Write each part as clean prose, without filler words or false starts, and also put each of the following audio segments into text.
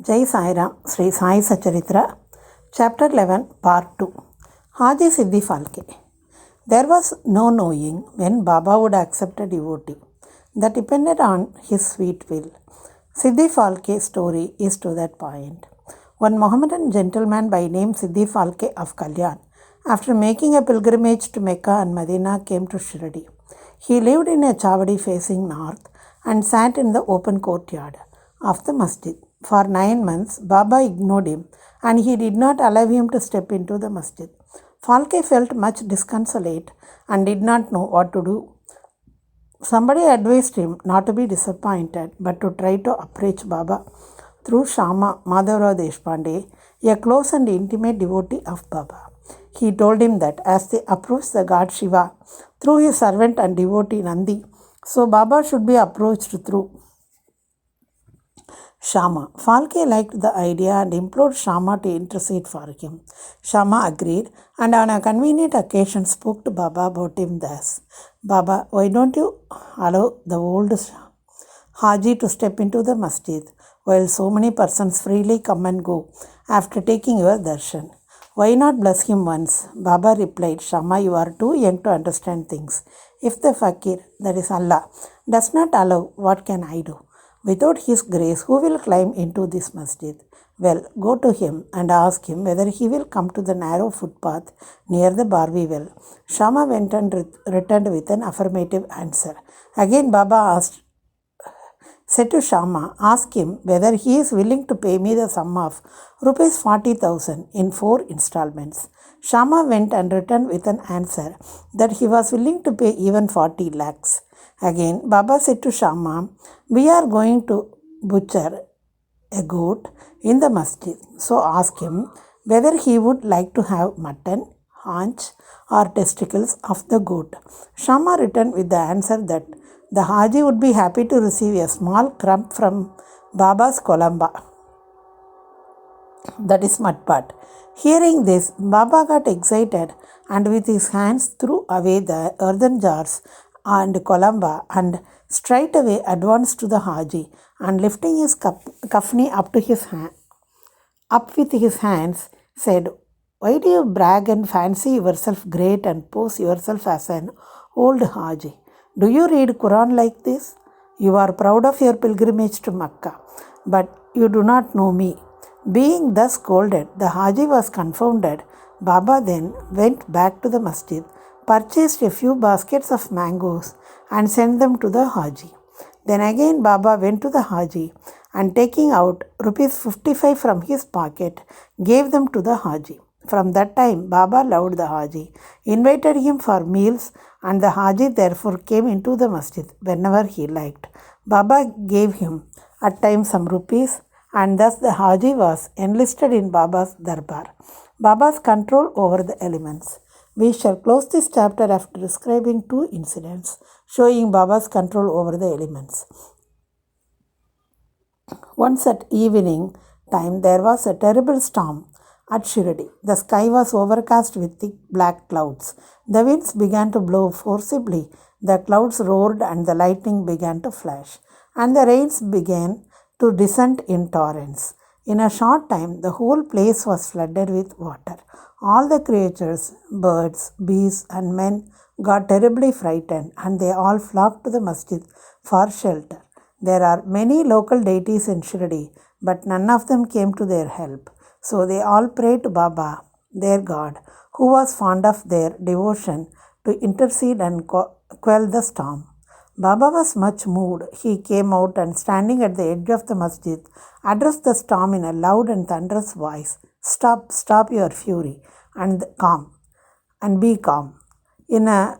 Jai Sai Ram, Sri Sai Satcharitra, Chapter 11, Part 2. Haji Siddhi Falke. There was no knowing when Baba would accept a devotee. That depended on his sweet will. Siddhi Falke's story is to that point. One Mohammedan gentleman by name Siddhi Falke of Kalyan, after making a pilgrimage to Mecca and Medina, came to Shirdi. He lived in a chavadi facing north and sat in the open courtyard of the masjid. For 9 months, Baba ignored him and he did not allow him to step into the masjid. Falke felt much disconsolate and did not know what to do. Somebody advised him not to be disappointed but to try to approach Baba through Shama Madhavrao Deshpande, a close and intimate devotee of Baba. He told him that as they approached the god Shiva through his servant and devotee Nandi, so Baba should be approached through Shama. Falke liked the idea and implored Shama to intercede for him. Shama agreed and on a convenient occasion spoke to Baba about him thus: Baba, why don't you allow the old Haji to step into the masjid while so many persons freely come and go after taking your darshan? Why not bless him once? Baba replied, Shama, you are too young to understand things. If the fakir, that is Allah, does not allow, what can I do? Without his grace, who will climb into this masjid? Well, go to him and ask him whether he will come to the narrow footpath near the Barvi well. Shama went and returned with an affirmative answer. Again Baba said to Shama, ask him whether he is willing to pay me the sum of rupees 40,000 in 4 installments. Shama went and returned with an answer that he was willing to pay even 40 lakhs. Again, Baba said to Shama, we are going to butcher a goat in the masjid. So ask him whether he would like to have mutton, haunch or testicles of the goat. Shama returned with the answer that the Haji would be happy to receive a small crumb from Baba's kolamba, that is mudpot. Hearing this, Baba got excited and with his hands threw away the earthen jars and kolamba and straightway advanced to the Haji and lifting his kafni up with his hands said, why do you brag and fancy yourself great and pose yourself as an old Haji? Do you read Quran like this? You are proud of your pilgrimage to Mecca, but you do not know me. Being thus scolded, the Haji was confounded. Baba then went back to the masjid, purchased a few baskets of mangoes and sent them to the Haji. Then again Baba went to the Haji and taking out rupees 55 from his pocket, gave them to the Haji. From that time, Baba loved the Haji, invited him for meals, and the Haji therefore came into the masjid whenever he liked. Baba gave him at times some rupees, and thus the Haji was enlisted in Baba's darbar. Baba's control over the elements. We shall close this chapter after describing 2 incidents showing Baba's control over the elements. Once at evening time, there was a terrible storm at Shirdi. The sky was overcast with thick black clouds. The winds began to blow forcibly. The clouds roared and the lightning began to flash. And the rains began to descend in torrents. In a short time, the whole place was flooded with water. All the creatures, birds, beasts, and men got terribly frightened, and they all flocked to the masjid for shelter. There are many local deities in Shirdi, but none of them came to their help. So they all prayed to Baba, their God, who was fond of their devotion, to intercede and quell the storm. Baba was much moved. He came out and standing at the edge of the masjid, addressed the storm in a loud and thunderous voice. Stop your fury and be calm. In a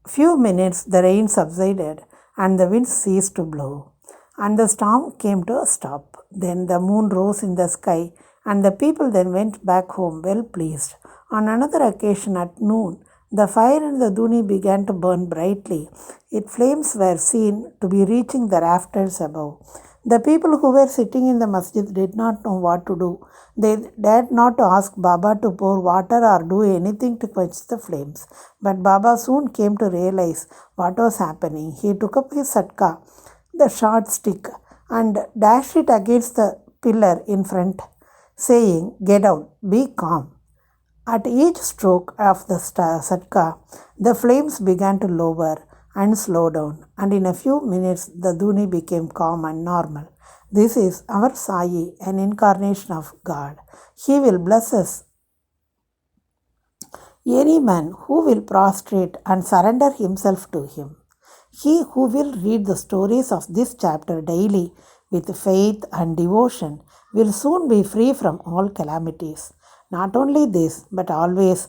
few minutes the rain subsided and the wind ceased to blow, and the storm came to a stop. Then the moon rose in the sky, and the people then went back home well pleased. On another occasion at noon, the fire in the duni began to burn brightly. Its flames were seen to be reaching the rafters above. The people who were sitting in the masjid did not know what to do. They dared not to ask Baba to pour water or do anything to quench the flames. But Baba soon came to realize what was happening. He took up his satka, the short stick, and dashed it against the pillar in front, saying, "Get out, be calm." At each stroke of the satka, the flames began to lower and slow down, and in a few minutes the dhuni became calm and normal. This is our Sai, an incarnation of God. He will bless us. Any man who will prostrate and surrender himself to him. He who will read the stories of this chapter daily with faith and devotion will soon be free from all calamities. Not only this, but always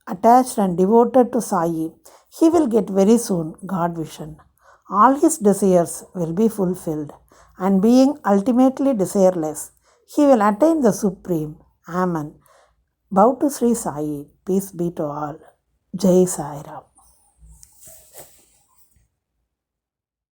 attached and devoted to Sai, he will get very soon God vision. All his desires will be fulfilled, and being ultimately desireless, he will attain the Supreme. Amen. Bow to Sri Sai. Peace be to all. Jai Sai Ram.